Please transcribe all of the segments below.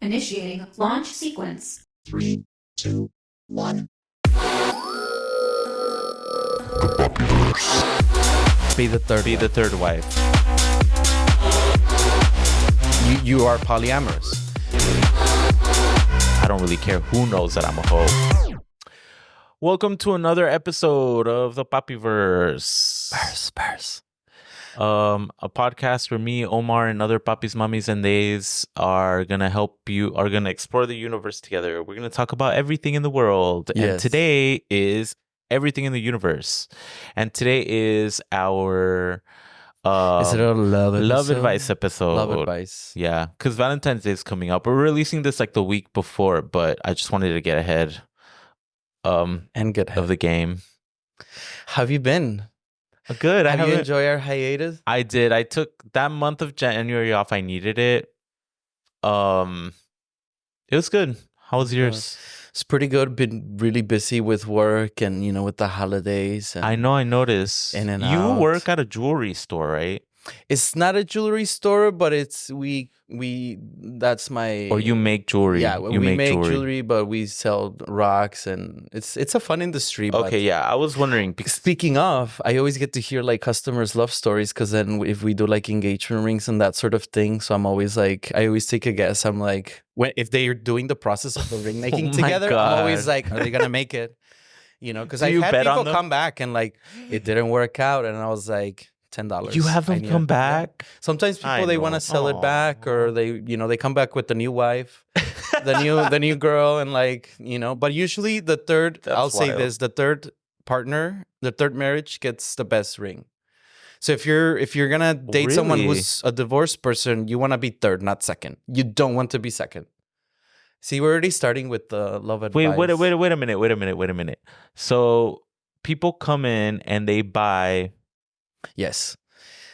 Initiating launch sequence. 3, 2, 1. Be the third. Be the third wife. You are polyamorous. I don't really care who knows that I'm a hoe. Welcome to another episode of the Papiverse. Verse. A podcast where me, Omar, and other papis, mummies, and theys are gonna explore the universe together. We're gonna talk about everything in the world. And Yes. today is everything in the universe. And today is our Is it a love advice episode. Love advice. Yeah, because Valentine's Day is coming up. We're releasing this like the week before, but I just wanted to get ahead And good of health. the game. Have you been? Good. Have you enjoyed our hiatus? I did. I took that month of January off. I needed it. It was good. How was yours? It's pretty good. Been really busy with work and with the holidays. And I know. I noticed. In and you out. work at a jewelry store, right? It's not a jewelry store, but it's we. That's my. Or you make jewelry? Yeah, you we make jewelry, but we sell rocks, and it's a fun industry. But Okay, yeah. I was wondering because speaking of, I always get to hear like customers' love stories because then if we do like engagement rings and that sort of thing, so I'm always like, I always take a guess. I'm like, if they are doing the process of the ring making Oh my together, God. I'm always like, are they gonna make it? Because Do I've you had bet on people them? come back and like it didn't work out, and I was like, $10. you have I them need come it. back. Sometimes people I they want know. to sell it back, or Aw. they come back with the new wife, the new girl, and But usually the third, That's I'll say wild. this: the third partner, the third marriage gets the best ring. So if you're gonna date someone Really? who's a divorced person, you want to be third, not second. You don't want to be second. See, we're already starting with the love advice. Wait a minute. So people come in and they buy. Yes.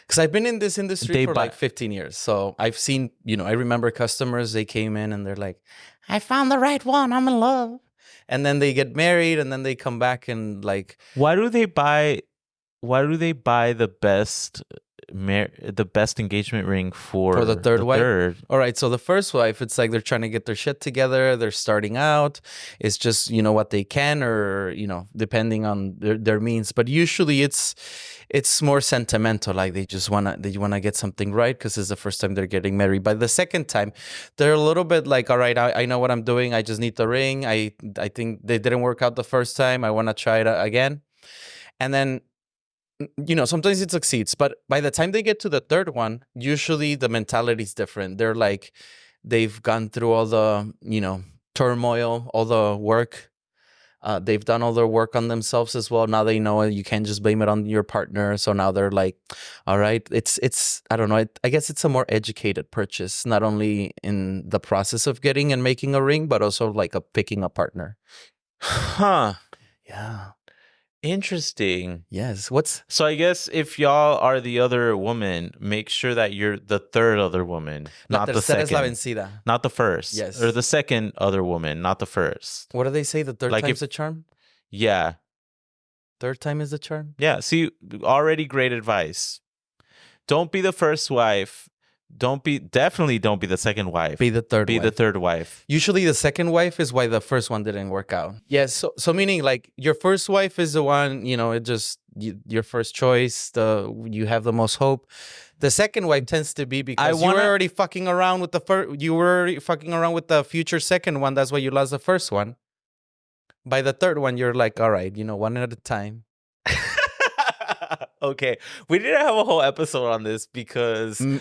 Because I've been in this industry They for buy- like 15 years. So I've seen, I remember customers, they came in and they're like, I found the right one. I'm in love. And then they get married and then they come back and like, Why do they buy the best engagement ring for the third wife? Third? all right, so the first wife, it's like they're trying to get their shit together. They're starting out. It's just, what they can or, depending on their means. But usually it's more sentimental. Like they want to get something right because it's the first time they're getting married. By the second time, they're a little bit like, all right, I know what I'm doing. I just need the ring. I think they didn't work out the first time. I want to try it again. And then, sometimes it succeeds. But by the time they get to the third one, usually the mentality is different. They're like, they've gone through all the, turmoil, all the work. They've done all their work on themselves as well. Now they know you can't just blame it on your partner. So now they're like, all right, it's I don't know. I guess it's a more educated purchase, not only in the process of getting and making a ring, but also like picking a partner. Huh. Yeah. Interesting. Yes. So I guess if y'all are the other woman, make sure that you're the third other woman, La not the tercera es la second. vencida. Not the first. Yes. Or the second other woman, not the first. What do they say? The third Like time's if- the charm? Yeah. Third time is the charm? Yeah. See, already great advice. Don't be the first wife. Definitely don't be the second wife. Be the third Be wife. the third wife. Usually the second wife is why the first one didn't work out. Yes, so meaning like your first wife is the one, it just your first choice, you have the most hope. The second wife tends to be because you were already fucking around with the future second one, that's why you lost the first one. By the third one you're like, all right, one at a time. Okay, we need to have a whole episode on this because Mm.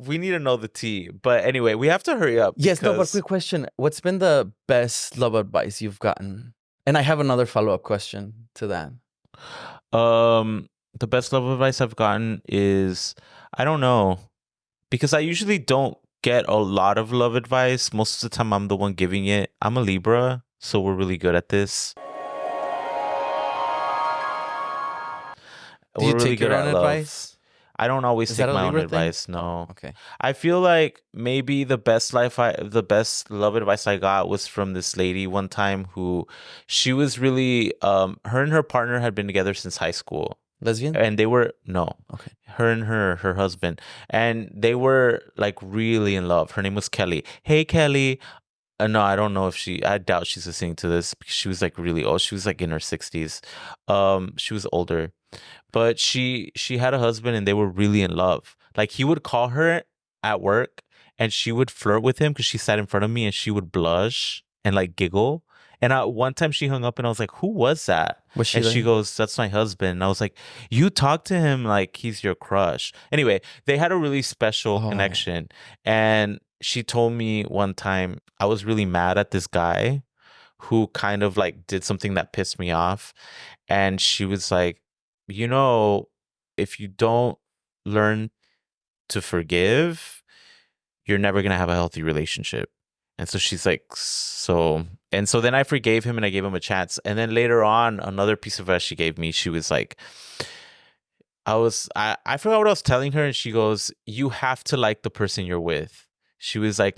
we need to know the tea. But anyway, we have to hurry up. Yes, no, but because- quick question. What's been the best love advice you've gotten? And I have another follow-up question to that. The best love advice I've gotten is, I don't know, because I usually don't get a lot of love advice. Most of the time I'm the one giving it. I'm a Libra, so we're really good at this. Do you We're really take your good own at love. advice? I don't always Is take that a my own Libra thing? advice. No. Okay. I feel like maybe the best love advice I got was from this lady one time who she was really her and her partner had been together since high school. Lesbian? and they were no, Okay. her and her husband, and they were like really in love. Her name was Kelly. Hey, Kelly. No, I don't know if I doubt she's listening to this because she was like really old. She was like in her 60s. She was older, but she had a husband and they were really in love. Like he would call her at work and she would flirt with him because she sat in front of me and she would blush and like giggle. And one time she hung up and I was like, "Who was that?" Was she And she like- goes, "That's my husband." And I was like, "You talk to him like he's your crush." Anyway, they had a really special Oh. connection. And she told me one time I was really mad at this guy who kind of like did something that pissed me off. And she was like, if you don't learn to forgive, you're never going to have a healthy relationship. And so she's like, so then I forgave him and I gave him a chance. And then later on, another piece of advice she gave me, she was like, I forgot what I was telling her. And she goes, you have to like the person you're with. She was like,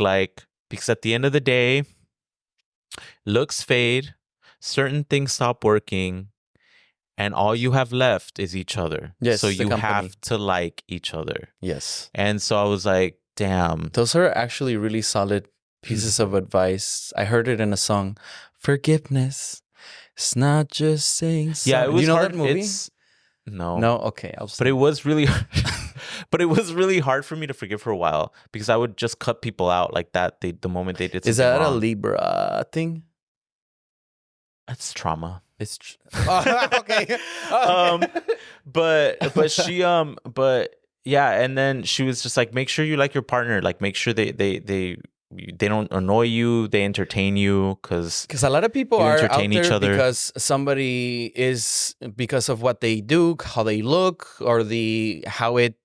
because at the end of the day, looks fade, certain things stop working, and all you have left is each other. Yes, so the you company. have to like each other. Yes. And so I was like, damn. Those are actually really solid pieces of advice. I heard it in a song. Forgiveness. It's not just saying sorry. Yeah, it was you know hard. that movie? No. No? Okay. But it was really but it was really hard for me to forgive for a while because I would just cut people out like that the moment they did something Is that wrong. a Libra thing? That's trauma. It's okay. But yeah, and then she was just like, make sure you like your partner, like make sure they don't annoy you, they entertain you, because a lot of people you are out entertain each there other. because somebody is, because of what they do, how they look, or how it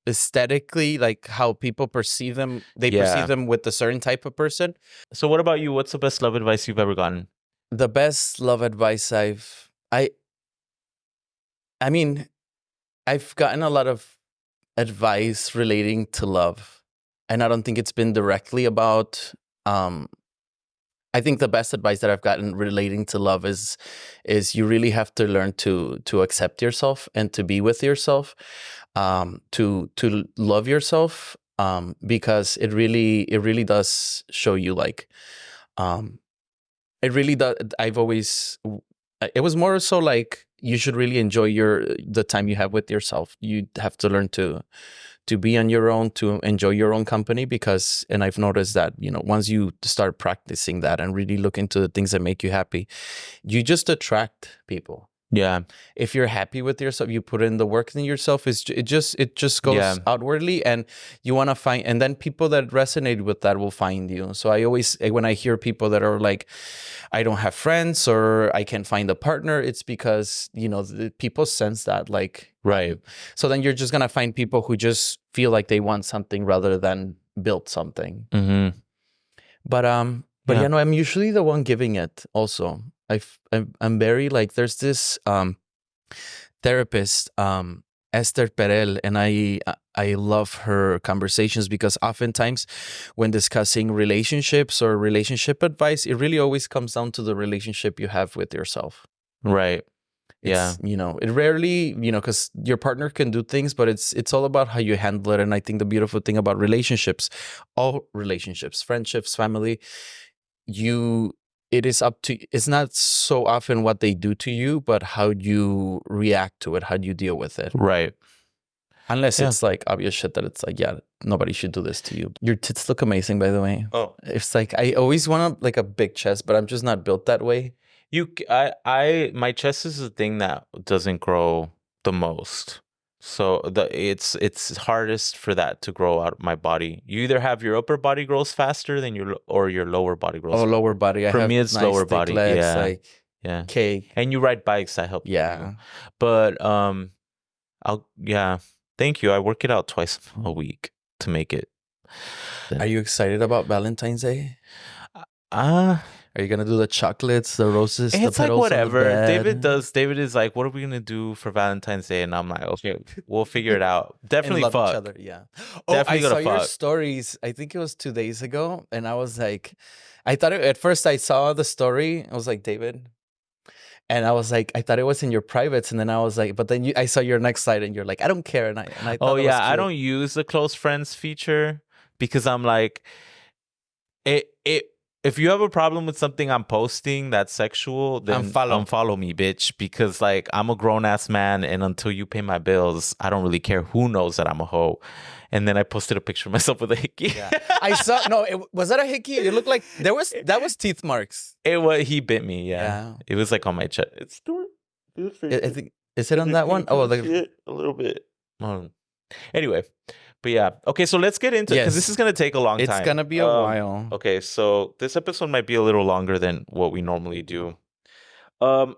aesthetically, like how people perceive them. They perceive them with a certain type of person. So what about you? What's the best love advice you've ever gotten? The best love advice I mean, I've gotten a lot of advice relating to love, and I don't think it's been directly about, I think the best advice that I've gotten relating to love is you really have to learn to accept yourself and to be with yourself, to love yourself, because it really does show you like, it really does. It was more so like you should really enjoy the time you have with yourself. You have to learn to be on your own, to enjoy your own company, and I've noticed that, once you start practicing that and really look into the things that make you happy, you just attract people. Yeah. If you're happy with yourself, you put in the work in yourself, it just goes outwardly, and you want to find, and then people that resonate with that will find you. So I always, when I hear people that are like, I don't have friends or I can't find a partner, it's because, the people sense that, like, right. So then you're just going to find people who just feel like they want something rather than build something. Mm-hmm. But I'm usually the one giving it also. I'm very like, there's this therapist, Esther Perel, and I love her conversations because oftentimes when discussing relationships or relationship advice, it really always comes down to the relationship you have with yourself. Right. It rarely, because your partner can do things, but it's all about how you handle it. And I think the beautiful thing about relationships, all relationships, friendships, family, it is up to, it's not so often what they do to you, but how you react to it, how do you deal with it. Right. Unless it's like obvious shit that it's like, nobody should do this to you. Your tits look amazing, by the way. Oh. It's like, I always want like a big chest, but I'm just not built that way. My chest is the thing that doesn't grow the most. So it's hardest for that to grow out of my body. You either have your upper body grows faster than your lower body grows. Oh, lower body. For me, it's nice lower thick body. legs, Yeah. like cake. And you ride bikes, that helps. Yeah. But thank you. I work it out twice a week to make it. Are you excited about Valentine's Day? Are you gonna do the chocolates, the roses, it's the like petals whatever. on the bed? David is like, what are we gonna do for Valentine's Day? And I'm like, okay, we'll figure it out. Definitely and love fuck. each other. Yeah. Definitely I saw gonna your fuck. stories. I think it was 2 days ago, and I was like, at first I saw the story. I was like, David. And I was like, I thought it was in your privates, and then I was like, but then I saw your next slide, and you're like, I don't care, and I thought Oh that was yeah, I cute. don't use the close friends feature because I'm like, it. If you have a problem with something I'm posting that's sexual, then unfollow me, bitch. Because like I'm a grown ass man, and until you pay my bills, I don't really care who knows that I'm a hoe. And then I posted a picture of myself with a hickey. Yeah. I saw. No, was that a hickey? It looked like that was teeth marks. He bit me. Yeah. It was like on my chest. It's still. I think is it on that one? Oh, a little bit. Anyway, but yeah. Okay, so let's get into it because this is gonna take a long time. It's gonna be a while. Okay, so this episode might be a little longer than what we normally do.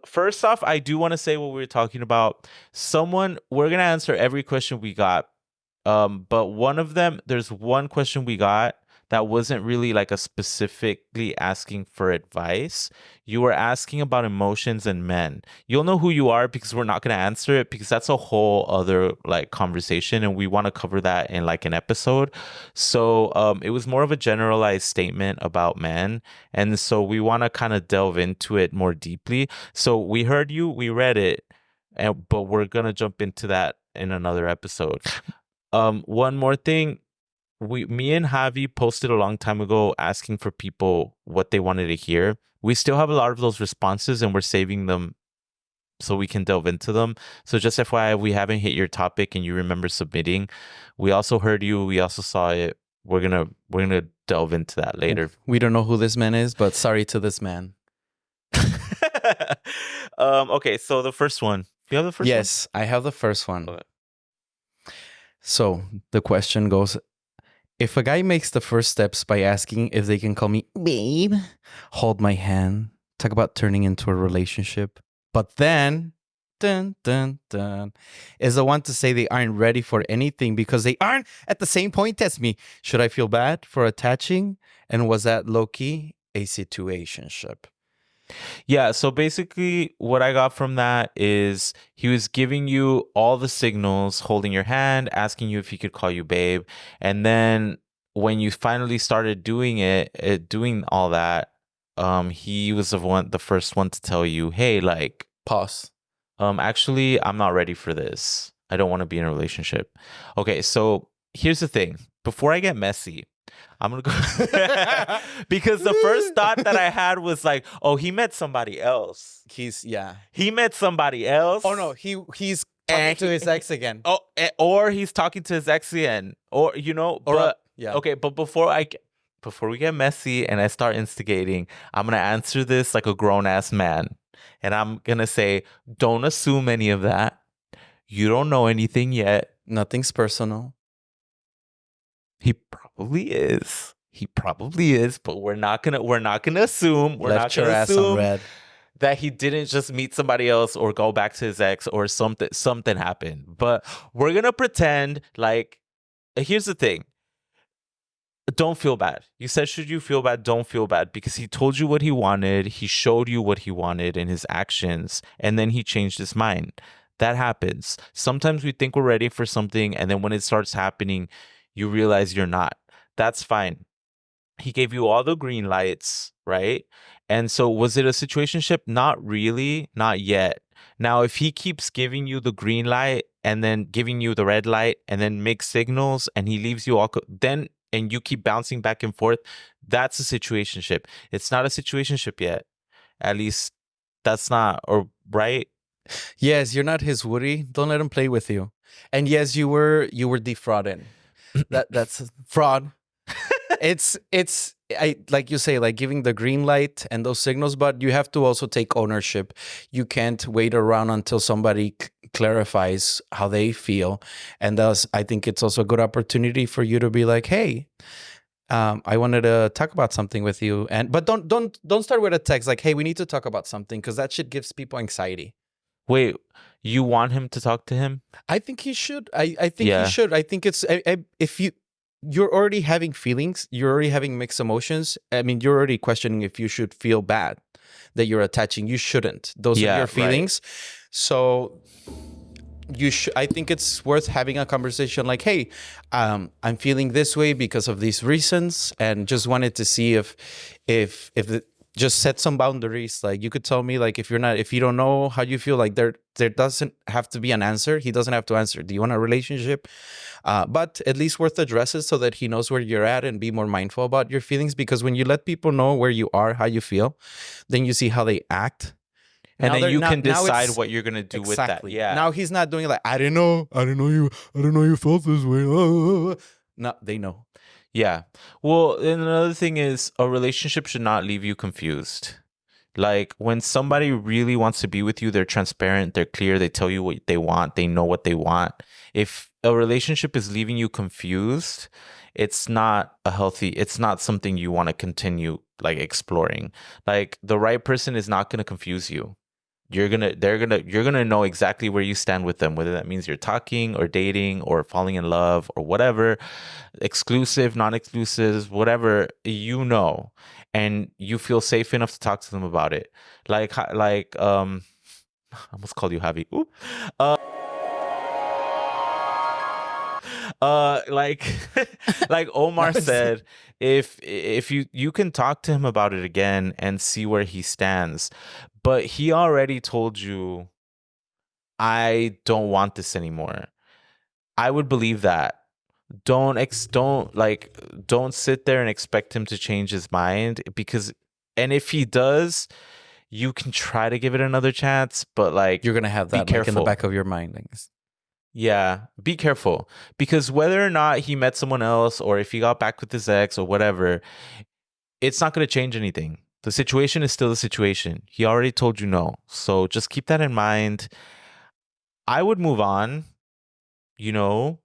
First off, I do want to say what we were talking about. We're gonna answer every question we got. But one of them, there's one question we got that wasn't really like a specifically asking for advice. You were asking about emotions and men. You'll know who you are because we're not going to answer it because that's a whole other like conversation and we want to cover that in like an episode. So it was more of a generalized statement about men. And so we want to kind of delve into it more deeply. So we heard you, we read it, but we're going to jump into that in another episode. One more thing. Me and Javi posted a long time ago asking for people what they wanted to hear. We still have a lot of those responses and we're saving them so we can delve into them. So just FYI, we haven't hit your topic and you remember submitting. We also heard you. We also saw it. We're gonna delve into that later. We don't know who this man is, but sorry to this man. Okay, so the first one. You have the first one? Yes, I have the first one. Okay. So the question goes, if a guy makes the first steps by asking if they can call me babe, hold my hand, talk about turning into a relationship, but then, dun, dun, dun, is the one to say they aren't ready for anything because they aren't at the same point as me. Should I feel bad for attaching? And was that low-key a situationship? Yeah, so basically what I got from that is he was giving you all the signals, holding your hand, asking you if he could call you babe. And then when you finally started doing doing all that, he was the first one to tell you, hey, like, pause. Actually, I'm not ready for this. I don't want to be in a relationship. Okay, so here's the thing. Before I get messy, I'm gonna go because the first thought that I had was like, oh, he met somebody else. He met somebody else. Oh no, he's talking to his ex again. Oh, or he's talking to his ex again, or yeah. Okay, but before we get messy and I start instigating, I'm gonna answer this like a grown ass man, and I'm gonna say, don't assume any of that. You don't know anything yet. Nothing's personal. He probably is. But we're not gonna assume. We're not gonna assume that he didn't just meet somebody else or go back to his ex or something happened. But we're gonna pretend like. Here's the thing. Don't feel bad. You said, should you feel bad? Don't feel bad because he told you what he wanted. He showed you what he wanted in his actions, and then he changed his mind. That happens. Sometimes we think we're ready for something, and then when it starts happening, you realize you're not. That's fine. He gave you all the green lights, right? And so was it a situationship? Not really, not yet. Now, if he keeps giving you the green light and then giving you the red light and then mixed signals and he leaves you all, and you keep bouncing back and forth, that's a situationship. It's not a situationship yet. At least that's not, or right? Yes, you're not his Woody. Don't let him play with you. And yes, you were defrauding. That's fraud. It's like you say, like giving the green light and those signals, but you have to also take ownership. You can't wait around until somebody clarifies how they feel. And thus, I think it's also a good opportunity for you to be like, hey, I wanted to talk about something with you. But don't start with a text like, hey, we need to talk about something, because that shit gives people anxiety. Wait, you want him to talk to him? I think he should. I think he should. I think it's if you're already having feelings, you're already having mixed emotions. I mean, you're already questioning if you should feel bad that you're attaching. You shouldn't. Those are your feelings. Right. So I think it's worth having a conversation like, hey, I'm feeling this way because of these reasons, and just wanted to see if just set some boundaries. Like you could tell me, like if you don't know how you feel, like there doesn't have to be an answer. He doesn't have to answer. Do you want a relationship? But at least worth addresses so that he knows where you're at and be more mindful about your feelings. Because when you let people know where you are, how you feel, then you see how they act. And Now then you now- can now decide it's- what you're gonna do with that. Exactly. Yeah. Now he's not doing like, I didn't know you felt this way. No, they know. Yeah. Well, and another thing is a relationship should not leave you confused. Like when somebody really wants to be with you, they're transparent, they're clear, they tell you what they want, they know what they want. If a relationship is leaving you confused, it's not something you want to continue like exploring. Like the right person is not going to confuse you. You're gonna know exactly where you stand with them, whether that means you're talking or dating or falling in love or whatever, exclusive, non-exclusive, whatever, and you feel safe enough to talk to them about it. I almost called you Javi. Oop. Like like Omar said, if you can talk to him about it again and see where he stands, but he already told you, I don't want this anymore. I would believe that. Don't sit there and expect him to change his mind, and if he does, you can try to give it another chance, but like You're gonna have be that like, in the careful. back of your mind. I guess. Yeah, be careful, because whether or not he met someone else or if he got back with his ex or whatever, it's not going to change anything. The situation is still the situation. He already told you no. So just keep that in mind. I would move on, you know.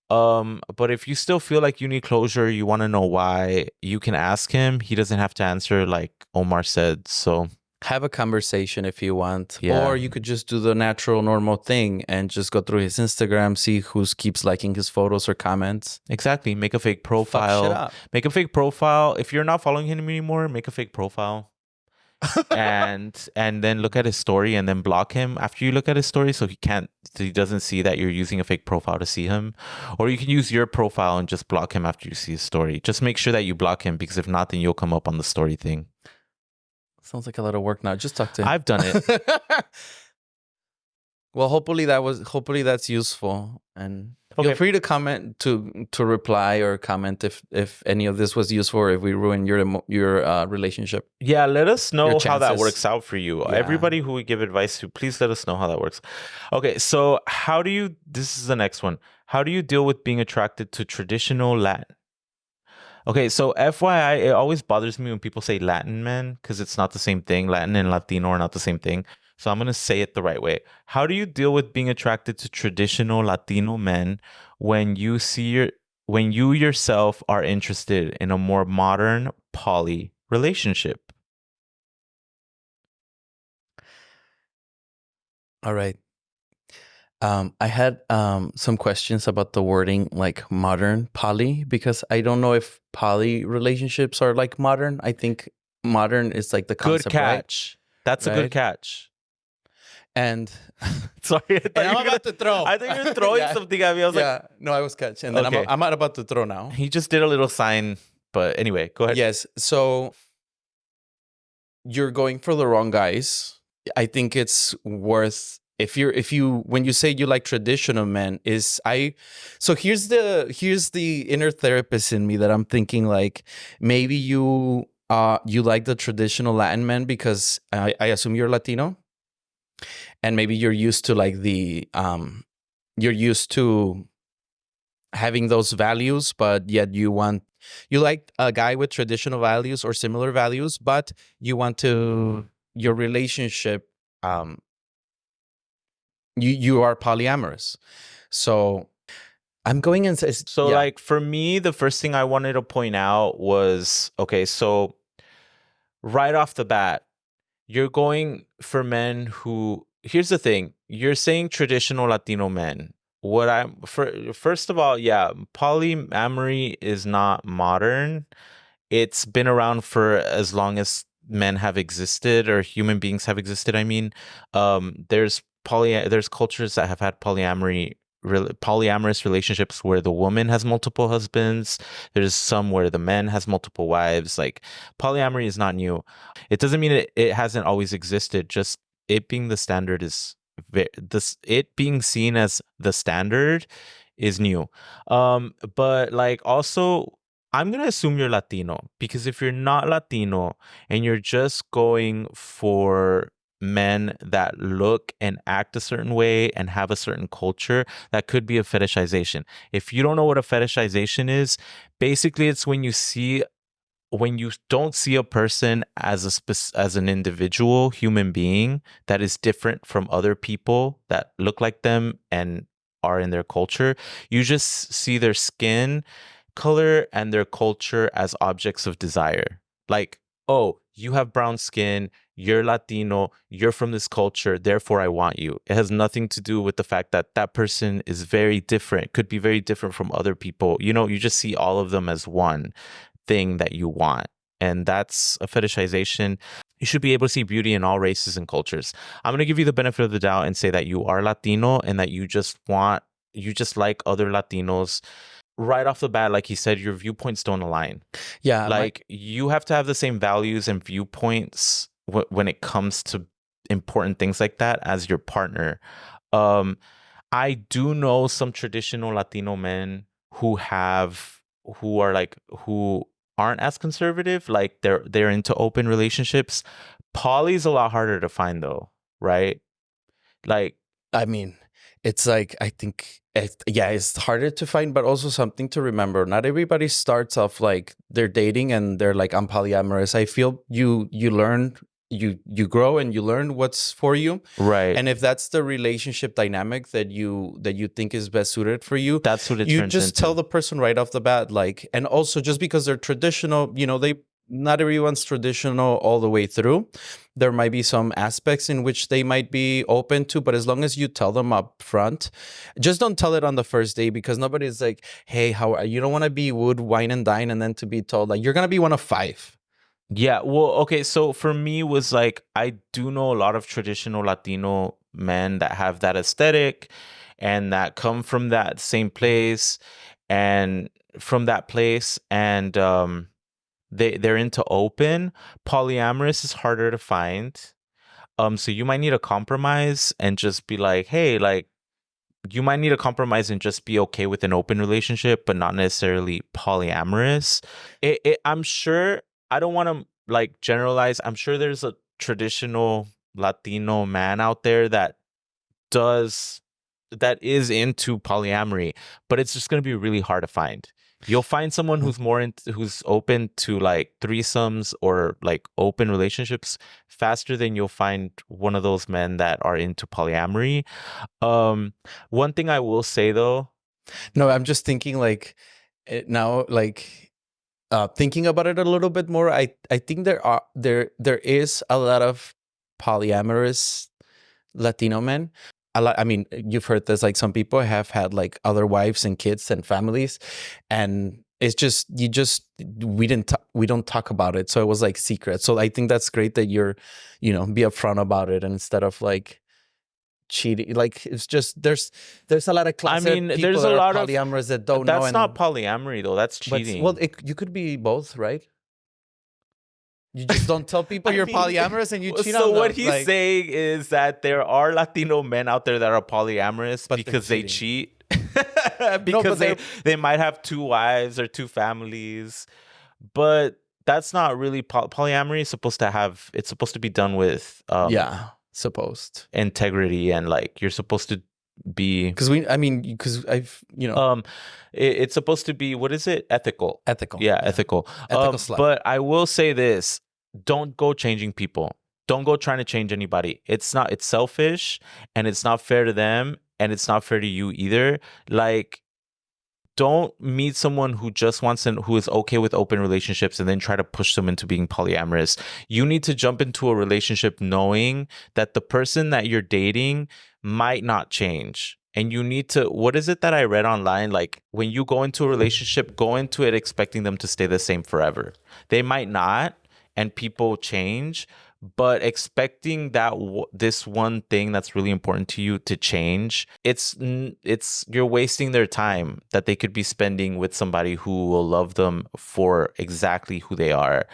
But if you still feel like you need closure, you want to know why, you can ask him. He doesn't have to answer like Omar said. So Have a conversation if you want. Yeah. Or you could just do the natural, normal thing and just go through his Instagram, see who keeps liking his photos or comments. exactly, make a fake Fuck shit profile. up. Make a fake profile. If you're not following him anymore, make a fake profile. and then look at his story and then block him after you look at his story, so he doesn't see that you're using a fake profile to see him. Or you can use your profile and just block him after you see his story. Just make sure that you block him, because if not, then you'll come up on the story thing. Sounds like a lot of work now. Just talk to him. I've done it. Well, hopefully that's useful, and feel Okay. free to comment to reply or comment if any of this was useful, or if we ruined your relationship. Yeah, let us know Your how that chances. works out for you. Yeah. Everybody who we give advice to, please let us know how that works. Okay, so this is the next one. How do you deal with being attracted to traditional Latin? Okay, so FYI, it always bothers me when people say Latin men, because it's not the same thing. Latin and Latino are not the same thing. So I'm going to say it the right way. How do you deal with being attracted to traditional Latino men when you yourself are interested in a more modern poly relationship? All right. I had some questions about the wording, like modern poly, because I don't know if poly relationships are like modern. I think modern is like the Good concept, right? catch. That's a good Right? catch. And Sorry, I thought and you I'm were about to throw. I think you were throwing Yeah. something at me. I was like, Yeah, no, I was catch, and then Okay. I'm about to throw now. he just did a little sign. But anyway, go ahead. Yes, so you're going for the wrong guys. I think it's worth when you say you like traditional men so here's the inner therapist in me that I'm thinking, like, maybe you like the traditional Latin men because I assume you're Latino, and maybe you're used to like you're used to having those values, but yet you like a guy with traditional values or similar values, but you want to your relationship you are polyamorous. So I'm going and says So like for me, the first thing I wanted to point out was, okay, so right off the bat, you're going for men who, here's the thing, you're saying traditional Latino men. First of all, yeah, polyamory is not modern. It's been around for as long as men have existed, or human beings have existed. I mean, there's cultures that have had polyamory polyamorous relationships where the woman has multiple husbands. There's some where the man has multiple wives. Like, polyamory is not new. It doesn't mean it hasn't always existed. Just it being the standard is it being seen as the standard is new. But like, also, I'm gonna assume you're Latino, because if you're not Latino and you're just going for men that look and act a certain way and have a certain culture, that could be a fetishization. If you don't know what a fetishization is, basically it's when you don't see a person as as an individual human being that is different from other people that look like them and are in their culture. You just see their skin color and their culture as objects of desire. Like, oh, you have brown skin, you're Latino, you're from this culture, therefore I want you. It has nothing to do with the fact that that person is very different, could be very different from other people. You just see all of them as one thing that you want. And that's a fetishization. You should be able to see beauty in all races and cultures. I'm going to give you the benefit of the doubt and say that you are Latino and that you just like other Latinos. Right off the bat, like he said, your viewpoints don't align. Yeah. Like, you have to have the same values and viewpoints when it comes to important things like that as your partner. I do know some traditional Latino men who aren't as conservative. Like, they're into open relationships. Poly's a lot harder to find though, right? Like, I mean, it's like, I think, it's harder to find, but also something to remember. Not everybody starts off like they're dating and they're like, I'm polyamorous. I feel you learn, you grow and you learn what's for you. right. And if that's the relationship dynamic that you think is best suited for you, That's what it you turns just into. tell the person right off the bat, like, and also just because they're traditional, not everyone's traditional all the way through. There might be some aspects in which they might be open to, but as long as you tell them up front, just don't tell it on the first day, because nobody's like, hey, how are you? You don't want to be wooed, wine and dine, and then to be told like, you're going to be one of 5. Yeah, well, okay, so for me was like, I do know a lot of traditional Latino men that have that aesthetic and that come from that same place and they're into open. Polyamorous is harder to find. So you might need a compromise and just be like, hey, like, you might need a compromise and just be okay with an open relationship, but not necessarily polyamorous. I'm sure, I don't want to like generalize. I'm sure there's a traditional Latino man out there that is into polyamory, but it's just going to be really hard to find. You'll find someone who's open to like threesomes or like open relationships faster than you'll find one of those men that are into polyamory. One thing I will say though, No, I'm just thinking like now, like thinking about it a little bit more. I think there is a lot of polyamorous Latino men. I mean, you've heard this, like some people have had like other wives and kids and families, and it's just we don't talk about it, so it was like secret. So I think that's great that you're be upfront about it, and instead of like cheating, like it's just there's a lot of closet people there's a that lot are of polyamorous that don't know. that's not polyamory though. That's But cheating. well, you could be both, right? You just don't tell people you're polyamorous and you cheat on them. So what he's like, saying is that there are Latino men out there that are polyamorous But they're because they cheat. but Because they're- they might have 2 wives or 2 families. But that's not really polyamory. It's supposed to be done with supposed. integrity, and like you're supposed to be Because I've it's supposed to be, what is it? Ethical. ethical. Yeah, ethical. Ethical slut. But I will say this: don't go changing people. Don't go trying to change anybody. It's selfish, and it's not fair to them, and it's not fair to you either. Like, don't meet someone who just who is okay with open relationships and then try to push them into being polyamorous. You need to jump into a relationship knowing that the person that you're dating might not change. And you need to, what is it that I read online? Like, when you go into a relationship, go into it expecting them to stay the same forever. They might not, and people change, but expecting that this one thing that's really important to you to change, it's you're wasting their time that they could be spending with somebody who will love them for exactly who they are.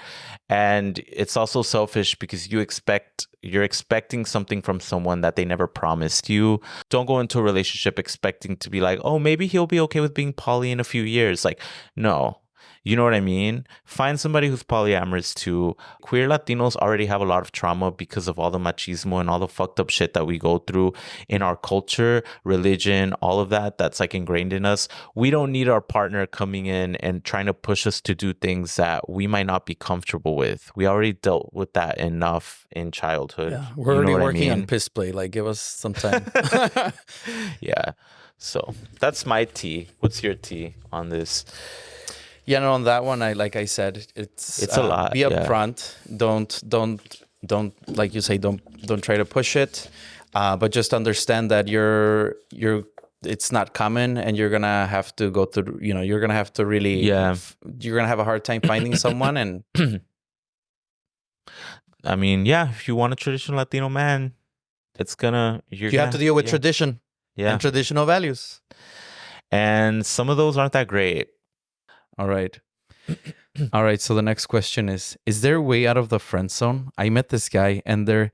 And it's also selfish because you're expecting something from someone that they never promised you. Don't go into a relationship expecting to be like, oh, maybe he'll be okay with being poly in a few years. Like, no. You know what I mean? Find somebody who's polyamorous too. Queer Latinos already have a lot of trauma because of all the machismo and all the fucked up shit that we go through in our culture, religion, all of that that's like ingrained in us. We don't need our partner coming in and trying to push us to do things that we might not be comfortable with. We already dealt with that enough in childhood. Yeah, we're You know already what I working on mean? piss play. Like, give us some time. Yeah. So that's my tea. What's your tea on this? Yeah, no, on that one, like I said, it's a lot. Be Yeah. upfront. Don't like you say. Don't try to push it, but just understand that it's not common, and you're gonna have to go through. You know, you're gonna have to really. Yeah. You're gonna have a hard time finding someone, and I mean, yeah, if you want a traditional Latino man, you have to deal with tradition and traditional values. And some of those aren't that great. All right. All right. So the next question is there a way out of the friend zone? I met this guy and there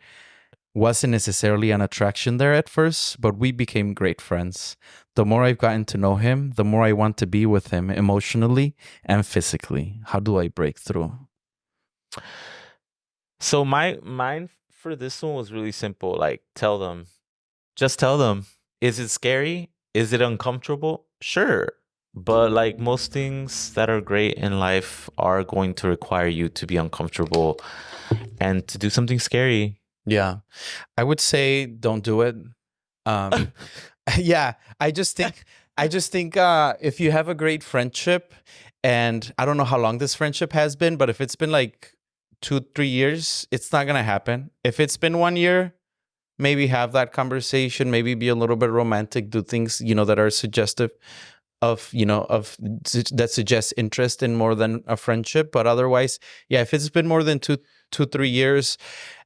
wasn't necessarily an attraction there at first, but we became great friends. The more I've gotten to know him, the more I want to be with him emotionally and physically. How do I break through? So mine for this one was really simple. Like, just tell them. Is it scary? Is it uncomfortable? Sure. But like most things that are great in life are going to require you to be uncomfortable and to do something scary. Yeah. I would say don't do it. Yeah, I just think if you have a great friendship, and I don't know how long this friendship has been, but if it's been like 2-3 years, it's not gonna happen. If it's been 1 year, maybe have that conversation, maybe be a little bit romantic, do things, that are suggestive that suggests interest in more than a friendship. But otherwise, yeah, if it's been more than 2-3 years,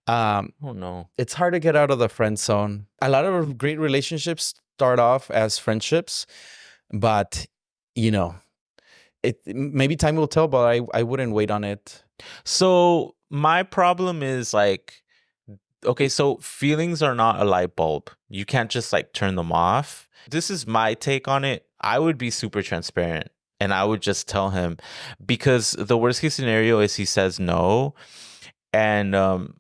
oh no, it's hard to get out of the friend zone. A lot of great relationships start off as friendships, but maybe time will tell, but I wouldn't wait on it. So my problem is like, okay, so feelings are not a light bulb. You can't just like turn them off. This is my take on it. I would be super transparent and I would just tell him, because the worst case scenario is he says no. And and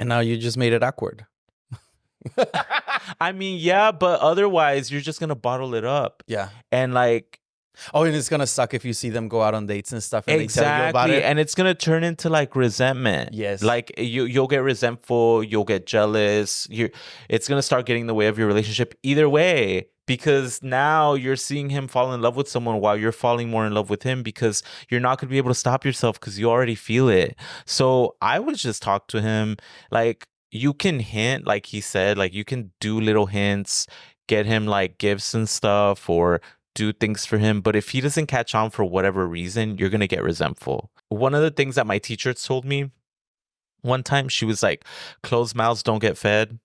now you just made it awkward. I mean, yeah, but otherwise you're just going to bottle it up. Yeah. And like, oh, and it's gonna suck if you see them go out on dates and stuff and exactly. they tell you about it. And it's gonna turn into like resentment. Yes. Like you'll get resentful, you'll get jealous. It's gonna start getting in the way of your relationship either way, because now you're seeing him fall in love with someone while you're falling more in love with him, because you're not gonna be able to stop yourself because you already feel it. So I would just talk to him. Like, you can hint, like he said, like you can do little hints, get him like gifts and stuff, or do things for him. But if he doesn't catch on for whatever reason, you're going to get resentful. One of the things that my teacher told me one time, she was like, closed mouths don't get fed.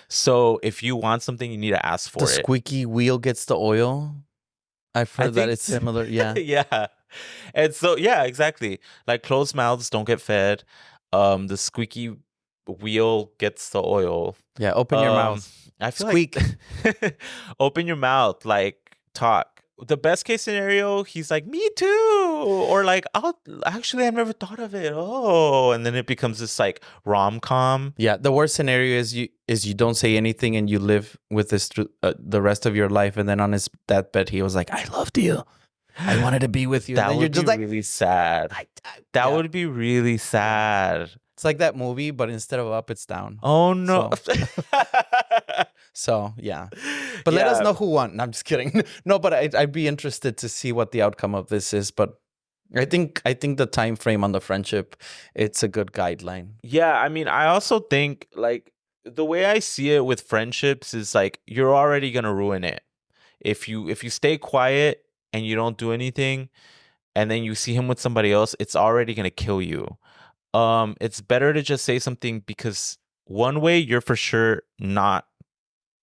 So if you want something, you need to ask for it. The squeaky wheel gets the oil. I've heard that it's similar. Yeah. Yeah. And so, yeah, exactly. Like, closed mouths don't get fed. The squeaky wheel gets the oil. Yeah. Open your mouth. I feel Squeak. like open your mouth, like talk. The best case scenario, he's like, me too. Or like, I've never thought of it. Oh, and then it becomes this like rom-com. Yeah. The worst scenario is you don't say anything and you live with this the rest of your life. And then on his deathbed, he was like, I loved you. I wanted to be with you. That and would be really sad. That would be really sad. It's like that movie, but instead of up, it's down. Oh, no. So yeah. But let us know who won. No, I'm just kidding. No, but I'd be interested to see what the outcome of this is. But I think the time frame on the friendship, it's a good guideline. Yeah, I mean, I also think like the way I see it with friendships is like you're already gonna ruin it. If you stay quiet and you don't do anything, and then you see him with somebody else, it's already gonna kill you. it's better to just say something, because one way you're for sure not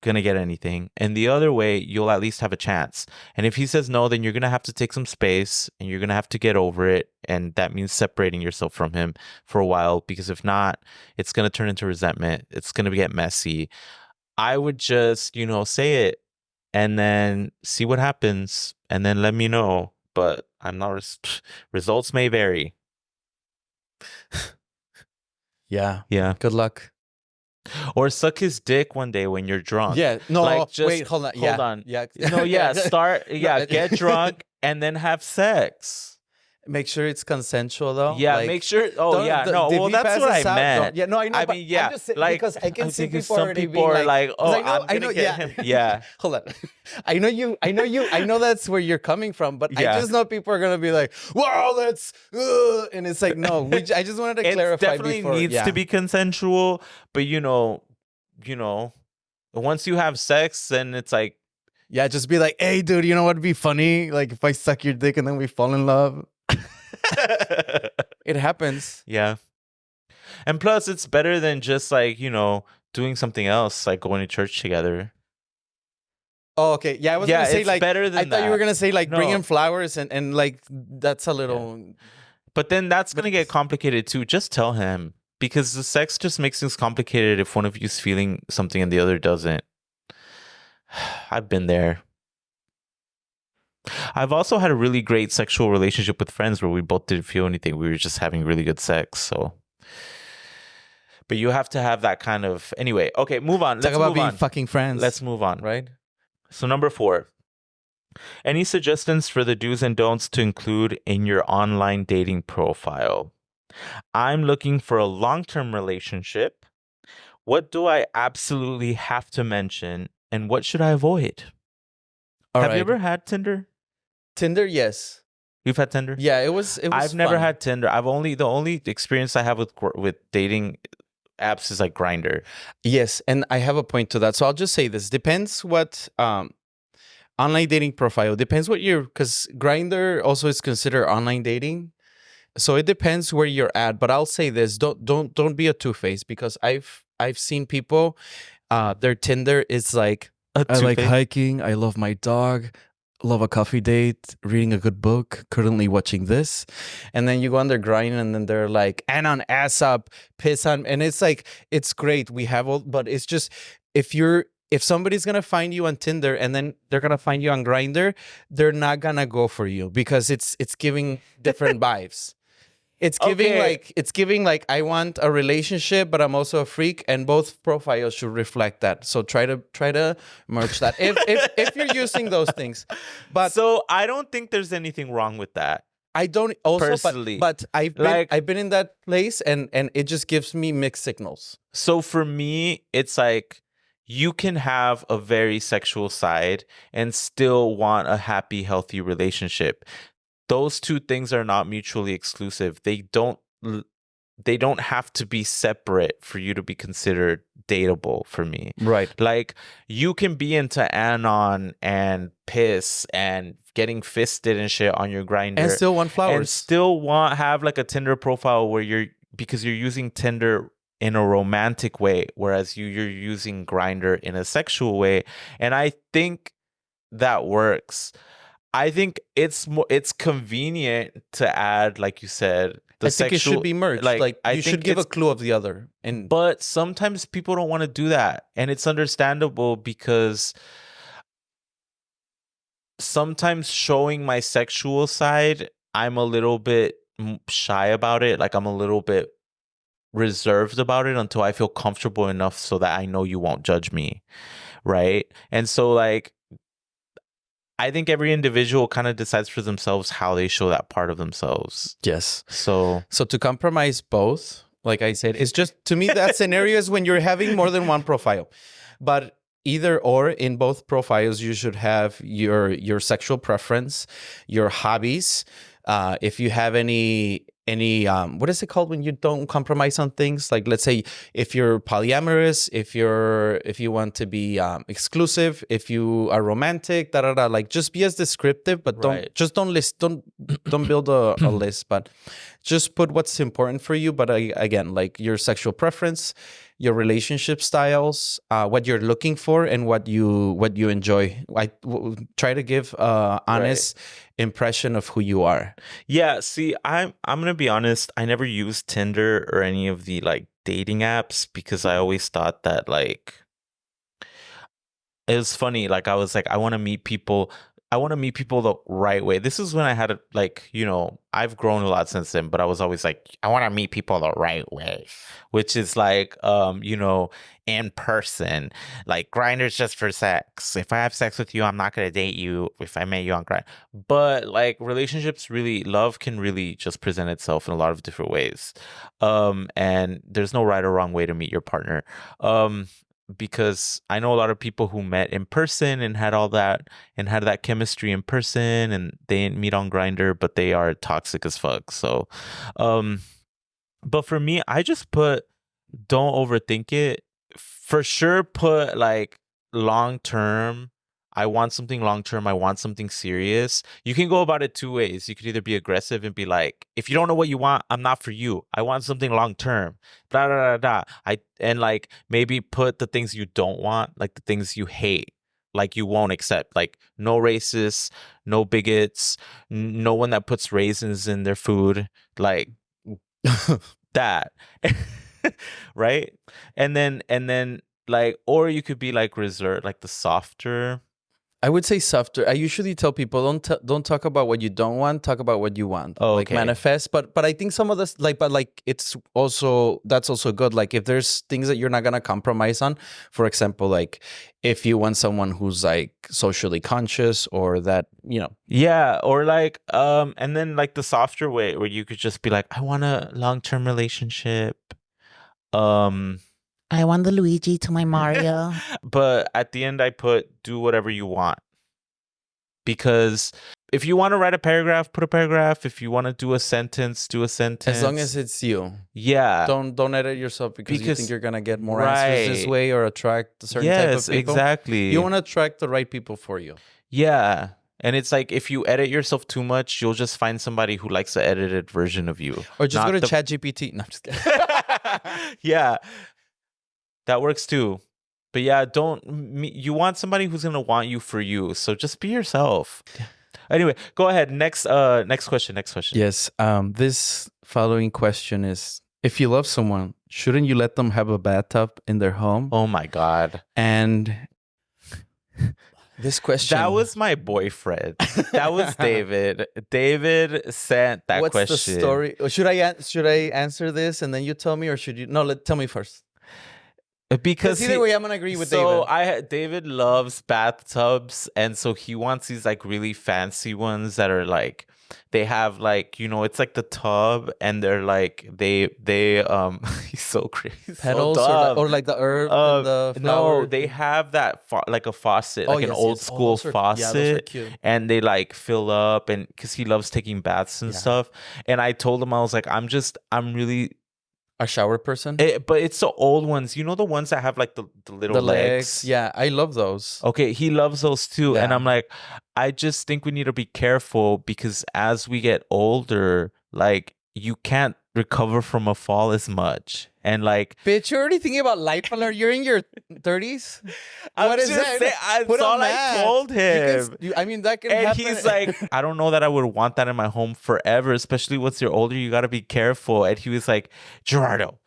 gonna get anything, and the other way you'll at least have a chance. And if he says no, then you're gonna have to take some space and you're gonna have to get over it, and that means separating yourself from him for a while, because if not, it's gonna turn into resentment. It's gonna get messy. I would just, say it and then see what happens and then let me know. But I'm not results may vary. Yeah. Yeah. Good luck. Or suck his dick one day when you're drunk. Yeah. No, Like, just wait, hold on. hold on. Yeah. No, yeah, get drunk and then have sex. Make sure it's consensual though. Yeah, Like, make sure. Oh, don't- yeah, the- no. if Well, he that's what passes I out, meant. don't- Yeah, no, I know. I but mean, yeah, I'm just saying, like, because I can see think people some already people being are like, "Oh, I know, I'm gonna get him." Yeah. Hold on. I know that's where you're coming from, but Yeah. I just know people are gonna be like, "Wow, that's," and it's like, no. I just wanted to It clarify. definitely before, needs yeah. to be consensual, but once you have sex, then it's like, Yeah, just be like, "Hey, dude, you know what'd be funny? Like if I suck your dick and then we fall in love." It happens. yeah. And plus, it's better than just like doing something else, like going to church together. Oh, okay. Yeah, I was gonna say it's like better than I thought you were that. gonna say like bring No. him flowers and like that's a little. But then that's gonna get complicated too. Just tell him, because the sex just makes things complicated if one of you's feeling something and the other doesn't. I've been there. I've also had a really great sexual relationship with friends where we both didn't feel anything. We were just having really good sex. So, but you have to have that kind of. Anyway, okay, move on. Talk Let's about move being on. fucking friends. Let's move on. right. So number 4. Any suggestions for the do's and don'ts to include in your online dating profile? I'm looking for a long-term relationship. What do I absolutely have to mention, and what should I avoid? Have you ever had Tinder? Tinder? Yes. You've had Tinder? Yeah, it was. I've never fun. had Tinder. The only experience I have with dating apps is like Grindr. Yes, and I have a point to that. So I'll just say this: depends what online dating profile depends what you're, because Grindr also is considered online dating. So it depends where you're at. But I'll say this: don't be a two-faced, because I've seen people, their Tinder is like, I like hiking, I love my dog, love a coffee date, reading a good book, currently watching this. And then you go on their grind and then they're like, and on ass up, piss on. And it's like, it's great. We have all, but it's just, if somebody's going to find you on Tinder and then they're going to find you on Grindr, they're not going to go for you, because it's giving different vibes. It's giving like I want a relationship, but I'm also a freak, and both profiles should reflect that. So try to merge that if you're using those things. But so I don't think there's anything wrong with that. I don't also personally, but I've been in that place, and it just gives me mixed signals. So for me, it's like you can have a very sexual side and still want a happy, healthy relationship. Those two things are not mutually exclusive. They don't have to be separate for you to be considered dateable for me. Right. Like, you can be into anon and piss and getting fisted and shit on your Grindr, And still want flowers. and still have like a Tinder profile where because you're using Tinder in a romantic way, whereas you're using Grindr in a sexual way. And I think that works. I think it's convenient to add, like you said, I think it should be merged. Like you should give a clue of the other. But sometimes people don't want to do that, and it's understandable, because sometimes showing my sexual side, I'm a little bit shy about it. Like, I'm a little bit reserved about it until I feel comfortable enough so that I know you won't judge me, right? And so, like, I think every individual kind of decides for themselves how they show that part of themselves. Yes. So to compromise both, like I said, it's just, to me, that scenario is when you're having more than one profile. But either or, in both profiles, you should have your sexual preference, your hobbies. If you have any what is it called when you don't compromise on things? Like, let's say if you're polyamorous, if you want to be exclusive, if you are romantic, like, just be as descriptive, but don't build a list, but just put what's important for you. But again, like your sexual preference, your relationship styles, what you're looking for, and what you enjoy. Try to give honest impression of who you are. Yeah, see, I'm gonna be honest. I never used Tinder or any of the like dating apps because I always thought that like it was funny. Like I was like, I want to meet people. I want to meet people the right way. This is when I had a, like, you know, I've grown a lot since then, but I was always like, I want to meet people the right way, which is like, you know, in person. Like Grindr's just for sex. If I have sex with you, I'm not gonna date you if I met you on Grindr. But like relationships, really, love can really just present itself in a lot of different ways. And there's no right or wrong way to meet your partner. Because I know a lot of people who met in person and had all that and had that chemistry in person, and they didn't meet on Grindr, but they are toxic as fuck. So, but for me, I just put don't overthink it. For sure, put like long term. I want something long term. I want something serious. You can go about it two ways. You could either be aggressive and be like, if you don't know what you want, I'm not for you. I want something long term. Blah, blah, blah, blah. And like maybe put the things you don't want, like the things you hate, like you won't accept, like no racists, no bigots, no one that puts raisins in their food, like that. Right? And then like, or you could be like reserved, like the softer. I would say softer. I usually tell people don't talk about what you don't want. Talk about what you want. Oh, like okay. manifest. But I think some of this but it's also that's also good. Like if there's things that you're not gonna compromise on. For example, like if you want someone who's like socially conscious or that Yeah, or like and then like the softer way where you could just be like, I want a long-term relationship. I want the Luigi to my Mario. But at the end I put do whatever you want. Because if you want to write a paragraph, put a paragraph. If you want to do a sentence, do a sentence. As long as it's you. Yeah. Don't edit yourself because you think you're gonna get more answers this way or attract a certain type of people. Exactly. You want to attract the right people for you. Yeah. And it's like if you edit yourself too much, you'll just find somebody who likes the edited version of you. Or just go to ChatGPT. No, I'm just kidding. Yeah. That works too. But yeah, you want somebody who's going to want you for you. So just be yourself. Anyway, go ahead. Next question. Yes. This following question is, if you love someone, shouldn't you let them have a bathtub in their home? Oh my God. And this question. That was my boyfriend. That was David. David sent that question. What's the story? Should I answer this and then you tell me, or should you? No, tell me first. Because either way, I'm gonna agree with David. David loves bathtubs, and so he wants these like really fancy ones that are like they have like it's like the tub, and they're like they he's so crazy. Petals or like the herb. And the flower. No, they have that like a faucet, like an old school faucet, those are cute. And they like fill up, and because he loves taking baths and stuff. And I told him I was like, I'm really. A shower person? But it's the old ones. You know the ones that have like the little legs? Yeah, I love those. Okay, he loves those too. Yeah. And I'm like, I just think we need to be careful because as we get older, like you can't recover from a fall as much. And like, bitch, you're already thinking about life alert. You're in your 30s. What is that? That's all I told him. I mean, that can and happen. He's like, I don't know that I would want that in my home forever, especially once you're older. You got to be careful. And he was like, Gerardo,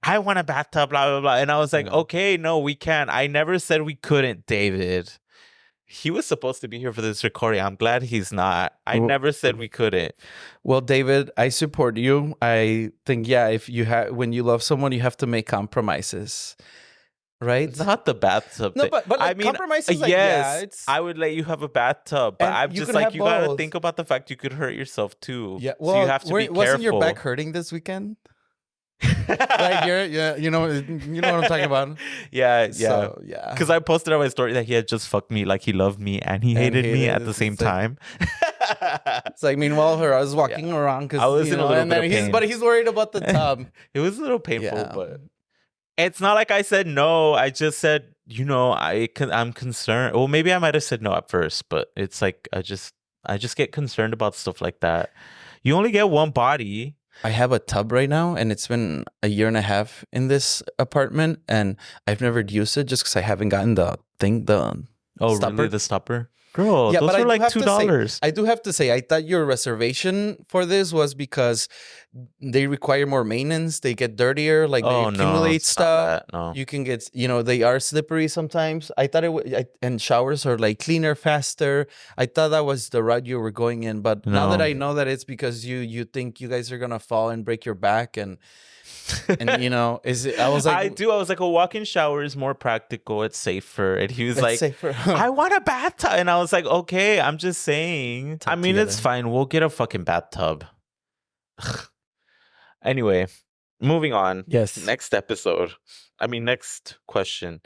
I want a bathtub, blah, blah, blah. And I was like, okay, no, we can. I never said we couldn't, David. He was supposed to be here for this recording. I'm glad he's not. I never said we couldn't. Well, David, I support you. I think, if when you love someone, you have to make compromises, right? It's not the bathtub. No, but like, I mean, compromises. Like, yes, I would let you have a bathtub, but I'm just like, you gotta think about the fact you could hurt yourself too. Yeah, well, so you have to be careful. Wasn't your back hurting this weekend? Like you know what I'm talking about. Yeah. So, because I posted on my story that he had just fucked me, like he loved me and he hated me at the same time. It's like, meanwhile, I was walking around because I was in a little bit of pain. But he's worried about the tub. It was a little painful, but it's not like I said no. I just said, I'm concerned. Well, maybe I might have said no at first, but it's like I just get concerned about stuff like that. You only get one body. I have a tub right now, and it's been a year and a half in this apartment, and I've never used it just because I haven't gotten the stopper. Really? The stopper? Girl, Yeah, those but are I do like have to say, $2. I do have to say, I thought your reservation for this was because they require more maintenance. They get dirtier, like they Oh, no, accumulate it's not stuff. that, no. You can get, they are slippery sometimes. I thought and showers are like cleaner, faster. I thought that was the route you were going in, but now that No. I know that it's because you think you guys are gonna fall and break your back, and I was like, I was like, a walk-in shower is more practical. It's safer. And he was it's like, safer. I want a bathtub. And I was like, okay, I'm just saying. Tub I mean, it's together. fine. We'll get a fucking bathtub. Anyway, moving on. Yes. Next question.